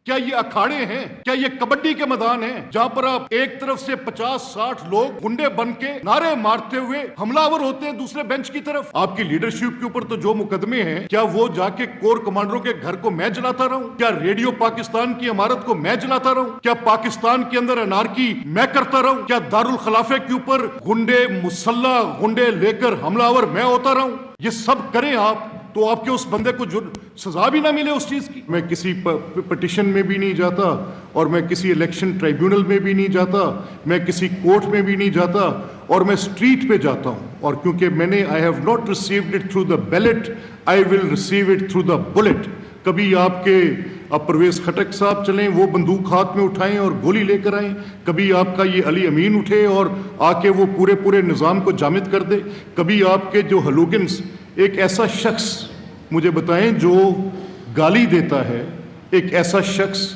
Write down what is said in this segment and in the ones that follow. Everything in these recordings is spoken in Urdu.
کیا یہ اکھاڑے ہیں؟ کیا یہ کبڈی کے میدان ہیں جہاں پر آپ ایک طرف سے 50-60 لوگ گنڈے بن کے نعرے مارتے ہوئے حملہ ہوتے ہیں دوسرے بینچ کی طرف؟ آپ کی لیڈرشپ کے اوپر تو جو مقدمے ہیں، کیا وہ جا کے کور کمانڈروں کے گھر کو میں جلاتا رہوں؟ کیا ریڈیو پاکستان کی عمارت کو میں جلاتا رہوں؟ کیا پاکستان کے اندر انارکی میں کرتا رہوں؟ کیا دارالخلافے کے اوپر گنڈے مسلح گنڈے لے کر حملہ میں ہوتا رہوں؟ یہ سب کریں آپ تو آپ کے اس بندے کو سزا بھی نہ ملے اس چیز کی۔ میں کسی پٹیشن میں بھی نہیں جاتا، اور میں کسی الیکشن ٹریبیونل میں بھی نہیں جاتا، میں کسی کورٹ میں بھی نہیں جاتا، اور میں اسٹریٹ پہ جاتا ہوں، اور کیونکہ میں نے I have not received it through the ballot, I will receive it through the bullet۔ کبھی آپ کے پرویز خٹک صاحب چلیں، وہ بندوق ہاتھ میں اٹھائیں اور گولی لے کر آئیں، کبھی آپ کا یہ علی امین اٹھے اور آ کے وہ پورے نظام کو جامد کر دے، کبھی آپ کے جو ہلوگنس، ایک ایسا شخص مجھے بتائیں جو گالی دیتا ہے، ایک ایسا شخص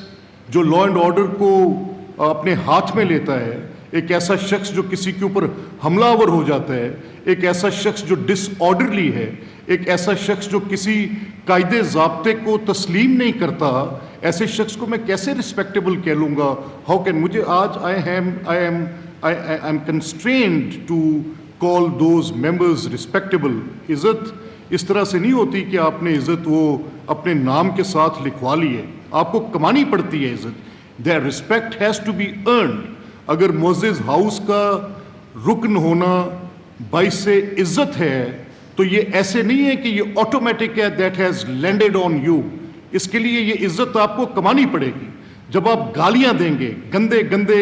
جو لا اینڈ آرڈر کو اپنے ہاتھ میں لیتا ہے، ایک ایسا شخص جو کسی کے اوپر حملہ آور ہو جاتا ہے، ایک ایسا شخص جو ڈس آرڈرلی ہے، ایک ایسا شخص جو کسی قاعدے ضابطے کو تسلیم نہیں کرتا، ایسے شخص کو میں کیسے رسپیکٹیبل کہہ لوں گا؟ How can? مجھے آج I am constrained to call those members respectable۔ عزت اس طرح سے نہیں ہوتی کہ آپ نے عزت وہ اپنے نام کے ساتھ لکھوا لی ہے، آپ کو کمانی پڑتی ہے عزت۔ their respect has to be earned۔ اگر معزز ہاؤس کا رکن ہونا باعث عزت ہے تو یہ ایسے نہیں ہے کہ یہ آٹومیٹک ہے that has landed on you۔ اس کے لیے یہ عزت آپ کو کمانی پڑے گی۔ جب آپ گالیاں دیں گے، گندے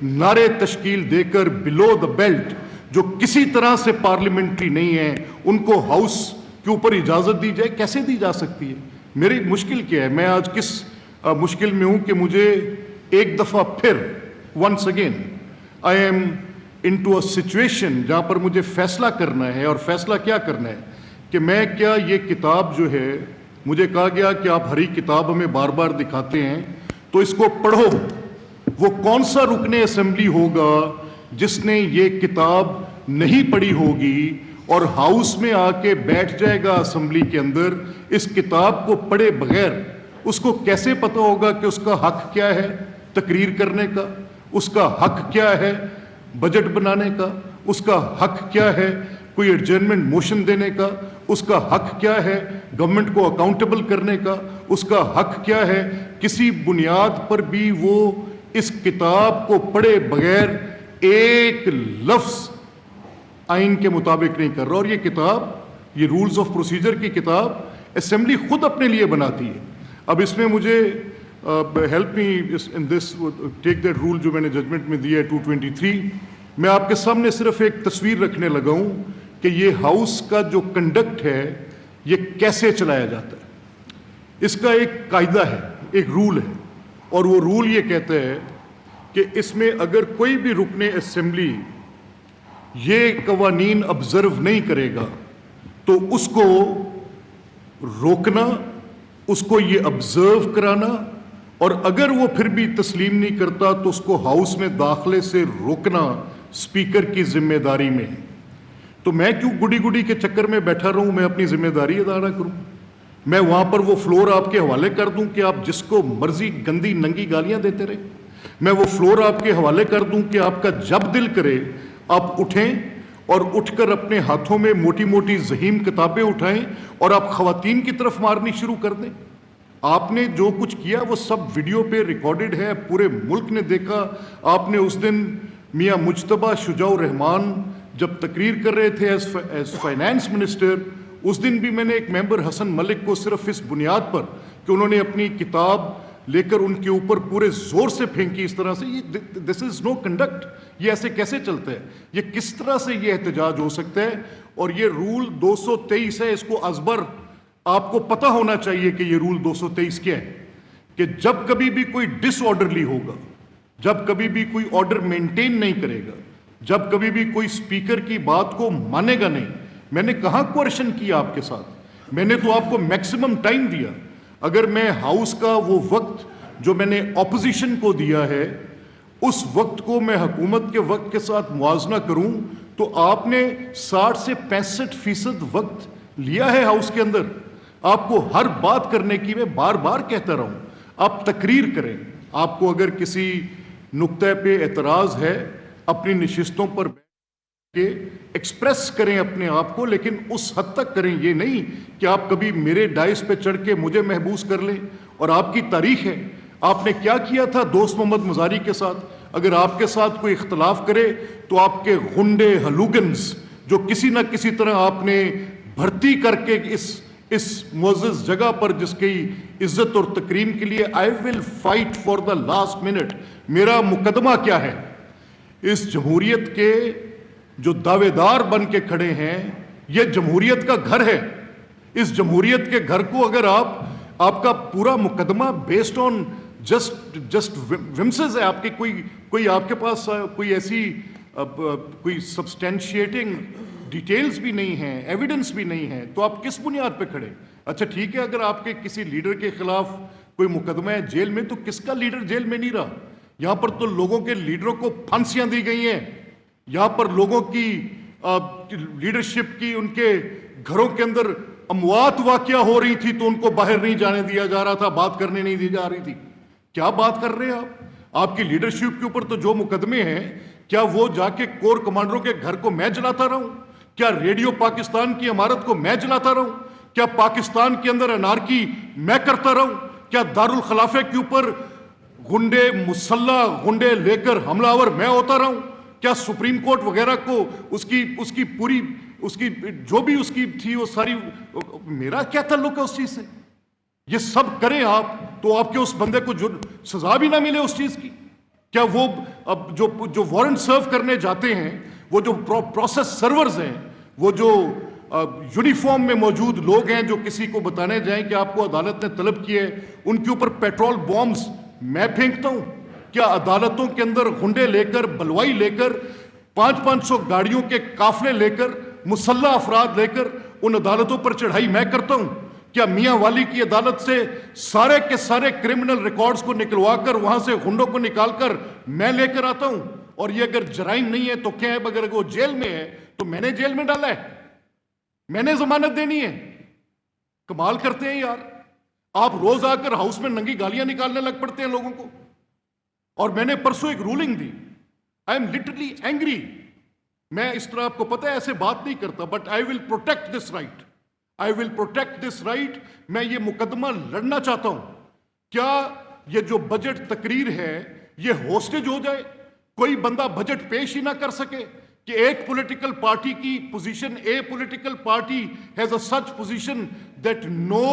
نعرے تشکیل دے کر بلو دا بیلٹ، جو کسی طرح سے پارلیمنٹری نہیں ہیں، ان کو ہاؤس کے اوپر اجازت دی جائے، کیسے دی جا سکتی ہے؟ میری مشکل کیا ہے؟ میں آج کس مشکل میں ہوں کہ مجھے ایک دفعہ پھر once again I am into a situation جہاں پر مجھے فیصلہ کرنا ہے، اور فیصلہ کیا کرنا ہے کہ میں کیا یہ کتاب جو ہے، مجھے کہا گیا کہ آپ ہری کتاب ہمیں بار بار دکھاتے ہیں تو اس کو پڑھو۔ وہ کون سا رکن اسمبلی ہوگا جس نے یہ کتاب نہیں پڑھی ہوگی اور ہاؤس میں آ کے بیٹھ جائے گا اسمبلی کے اندر اس کتاب کو پڑھے بغیر؟ اس کو کیسے پتہ ہوگا کہ اس کا حق کیا ہے تقریر کرنے کا، اس کا حق کیا ہے بجٹ بنانے کا، اس کا حق کیا ہے کوئی ایڈجرنمنٹ موشن دینے کا، اس کا حق کیا ہے گورنمنٹ کو اکاؤنٹیبل کرنے کا، اس کا حق کیا ہے؟ کسی بنیاد پر بھی وہ اس کتاب کو پڑھے بغیر ایک لفظ آئین کے مطابق نہیں کر رہا۔ اور یہ کتاب، یہ رولز آف پروسیجر کی کتاب اسمبلی خود اپنے لیے بناتی ہے۔ اب اس میں مجھے help me in this, take that role جو میں نے ججمنٹ میں دیا ہے 223، میں آپ کے سامنے صرف ایک تصویر رکھنے لگا ہوں کہ یہ ہاؤس کا جو کنڈکٹ ہے یہ کیسے چلایا جاتا ہے۔ اس کا ایک قاعدہ ہے، ایک رول ہے، اور وہ رول یہ کہتا ہے کہ اس میں اگر کوئی بھی رکن اسمبلی یہ قوانین آبزرو نہیں کرے گا تو اس کو روکنا، اس کو یہ آبزرو کرانا، اور اگر وہ پھر بھی تسلیم نہیں کرتا تو اس کو ہاؤس میں داخلے سے روکنا اسپیکر کی ذمہ داری میں ہے۔ تو میں کیوں گڈی کے چکر میں بیٹھا رہوں؟ میں اپنی ذمہ داری ادا نہ کروں؟ میں وہاں پر وہ فلور آپ کے حوالے کر دوں کہ آپ جس کو مرضی گندی ننگی گالیاں دیتے رہے؟ میں وہ فلور آپ کے حوالے کر دوں کہ آپ کا جب دل کرے آپ اٹھیں اور اٹھ کر اپنے ہاتھوں میں موٹی ذہیم کتابیں اٹھائیں اور آپ خواتین کی طرف مارنی شروع کر دیں؟ آپ نے جو کچھ کیا وہ سب ویڈیو پہ ریکارڈڈ ہے، پورے ملک نے دیکھا۔ آپ نے اس دن میاں مجتبیٰ شجاع الرحمان جب تقریر کر رہے تھے ایز فائنانس منسٹر، اس دن بھی میں نے ایک ممبر حسن ملک کو صرف اس بنیاد پر کہ انہوں نے اپنی کتاب لے کر ان کے اوپر پورے زور سے پھینکی اس طرح سے، دس از نو کنڈکٹ، یہ ایسے کیسے چلتا ہے؟ یہ کس طرح سے یہ احتجاج ہو سکتا ہے؟ اور یہ رول 223 ہے، اس کو ازبر آپ کو پتہ ہونا چاہیے کہ یہ رول 223 کیا ہے، کہ جب کبھی بھی کوئی ڈس آرڈرلی ہوگا، جب کبھی بھی کوئی آرڈر مینٹین نہیں کرے گا، جب کبھی بھی کوئی اسپیکر کی بات کو مانے گا نہیں۔ میں نے کہاں کوریشن کیا آپ کے ساتھ؟ میں نے تو آپ کو میکسیمم ٹائم دیا۔ اگر میں ہاؤس کا وہ وقت جو میں نے اپوزیشن کو دیا ہے اس وقت کو میں حکومت کے وقت کے ساتھ موازنہ کروں تو آپ نے 60 سے 65% وقت لیا ہے ہاؤس کے اندر۔ آپ کو ہر بات کرنے کی میں بار بار کہتا رہا ہوں، آپ تقریر کریں. آپ کو اگر کسی نقطے پہ اعتراض ہے اپنی نشستوں پر کہ ایکسپریس کریں اپنے آپ کو, لیکن اس حد تک کریں, یہ نہیں کہ آپ کبھی میرے ڈائس پہ چڑھ کے مجھے محبوس کر لیں. اور آپ کی تاریخ ہے, آپ نے کیا کیا تھا دوست محمد مزاری کے ساتھ. اگر آپ کے ساتھ کوئی اختلاف کرے تو آپ کے غنڈے ہلوگنز جو کسی نہ کسی طرح آپ نے بھرتی کر کے اس معزز جگہ پر جس کی عزت اور تکریم کے لیے I will fight for the last minute. میرا مقدمہ کیا ہے؟ اس جمہوریت کے جو دعوے دار بن کے کھڑے ہیں, یہ جمہوریت کا گھر ہے. اس جمہوریت کے گھر کو اگر آپ کا پورا مقدمہ بیسڈ آن جسٹ ومسز ہے, آپ کی کوئی آپ کے پاس کوئی ایسی کوئی سبسٹینشیٹنگ ڈیٹیلز بھی نہیں ہیں, ایویڈنس بھی نہیں ہے, تو آپ کس بنیاد پہ کھڑے؟ اچھا ٹھیک ہے, اگر آپ کے کسی لیڈر کے خلاف کوئی مقدمہ ہے جیل میں, تو کس کا لیڈر جیل میں نہیں رہا؟ یہاں پر تو لوگوں کے لیڈروں کو پھانسیاں دی گئی ہیں. یہاں پر لوگوں کی لیڈرشپ کی ان کے گھروں کے اندر اموات واقعہ ہو رہی تھی تو ان کو باہر نہیں جانے دیا جا رہا تھا, بات کرنے نہیں دی جا رہی تھی. کیا بات کر رہے ہیں آپ؟ آپ کی لیڈرشپ کے اوپر تو جو مقدمے ہیں, کیا وہ جا کے کور کمانڈروں کے گھر کو میں جلاتا رہوں؟ کیا ریڈیو پاکستان کی عمارت کو میں جلاتا رہوں؟ کیا پاکستان کے اندر انارکی میں کرتا رہوں؟ کیا دارالخلافے کے اوپر غنڈے مسلح غنڈے لے کر حملہ آور میں ہوتا رہوں؟ کیا سپریم کورٹ وغیرہ کو اس کی پوری جو بھی اس کی تھی وہ ساری, میرا کیا تعلق ہے اس چیز سے؟ یہ سب کریں آپ تو آپ کے اس بندے کو جو سزا بھی نہ ملے اس چیز کی. کیا وہ اب جو وارنٹ سرو کرنے جاتے ہیں, وہ جو پروسیس سرورز ہیں, وہ جو یونیفارم میں موجود لوگ ہیں جو کسی کو بتانے جائیں کہ آپ کو عدالت نے طلب کیا ہے, ان کے اوپر پیٹرول بامز میں پھینکتا ہوں؟ کیا عدالتوں کے اندر غنڈے لے کر, بلوائی لے کر, 500 گاڑیوں کے قافلے لے کر, مسلح افراد لے کر ان عدالتوں پر چڑھائی میں کرتا ہوں؟ کیا میاں والی کی عدالت سے سارے کے سارے کرمنل ریکارڈز کو نکلوا کر وہاں سے غنڈوں کو نکال کر میں لے کر آتا ہوں؟ اور یہ اگر جرائم نہیں ہے تو کیا ہے؟ اگر وہ جیل میں ہے تو میں نے جیل میں ڈالا ہے, میں نے ضمانت دینی ہے. کمال کرتے ہیں یار. آپ روز آ کر ہاؤس میں ننگی گالیاں نکالنے لگ پڑتے ہیں لوگوں کو. اور میں نے پرسوں ایک رولنگ دی, آئی ایم لٹرلی اینگری. میں اس طرح آپ کو پتہ ہے ایسے بات نہیں کرتا, but I will protect this right, I will protect this right. میں یہ مقدمہ لڑنا چاہتا ہوں. کیا یہ جو بجٹ تقریر ہے یہ ہوسٹیج ہو جائے؟ کوئی بندہ بجٹ پیش ہی نہ کر سکے کہ ایک پولیٹیکل پارٹی کی position, a political party has a such position that no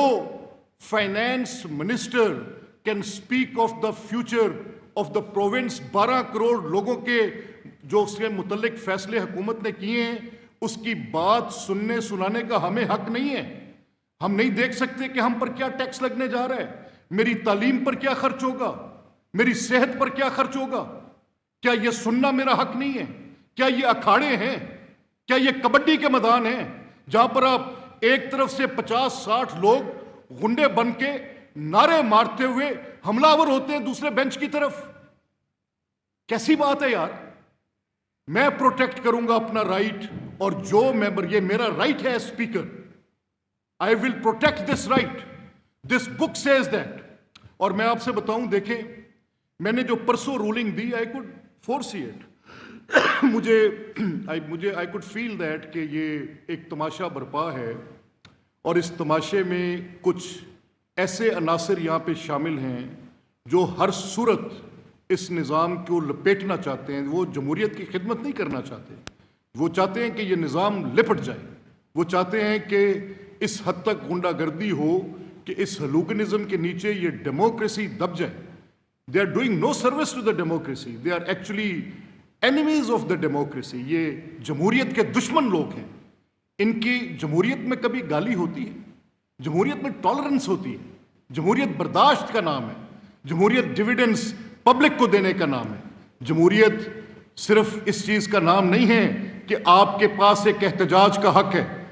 finance minister can speak of the future of the province. 12 crore لوگوں کے جو اس کے متعلق فیصلے حکومت نے کیے ہیں, اس کی بات سننے سنانے کا ہمیں حق نہیں ہے. ہم نہیں دیکھ سکتے کہ ہم پر کیا ٹیکس لگنے جا رہا ہے, میری تعلیم پر کیا خرچ ہوگا, میری صحت پر کیا خرچ ہوگا. کیا یہ سننا میرا حق نہیں ہے؟ کیا یہ اکھاڑے ہیں؟ کیا یہ کبڈی کے میدان ہیں جہاں پر آپ ایک طرف سے 50-60 لوگ غنڈے بن کے نعرے مارتے ہوئے حملہ آور ہوتے ہیں دوسرے بینچ کی طرف؟ کیسی بات ہے یار. میں پروٹیکٹ کروں گا اپنا رائٹ, اور جو ممبر, یہ میرا رائٹ ہے speaker, I will protect this right. This book says that. اور میں آپ سے بتاؤں, دیکھیں میں نے جو پرسوں رولنگ دی, آئی کوڈ فورسی اٹ. مجھے آئی کوڈ فیل دیٹ کہ یہ ایک تماشا برپا ہے, اور اس تماشے میں کچھ ایسے عناصر یہاں پہ شامل ہیں جو ہر صورت اس نظام کو لپیٹنا چاہتے ہیں. وہ جمہوریت کی خدمت نہیں کرنا چاہتے, وہ چاہتے ہیں کہ یہ نظام لپٹ جائے. وہ چاہتے ہیں کہ اس حد تک غنڈہ گردی ہو کہ اس ہلوگنزم کے نیچے یہ ڈیموکریسی دب جائے. They are doing no service to the democracy, they are actually enemies of the democracy. یہ جمہوریت کے دشمن لوگ ہیں. ان کی جمہوریت میں کبھی گالی ہوتی ہے؟ جمہوریت میں ٹالرنس ہوتی ہے. جمہوریت برداشت کا نام ہے. جمہوریت ڈیویڈنڈز پبلک کو دینے کا نام ہے. جمہوریت صرف اس چیز کا نام نہیں ہے کہ آپ کے پاس ایک احتجاج کا حق ہے.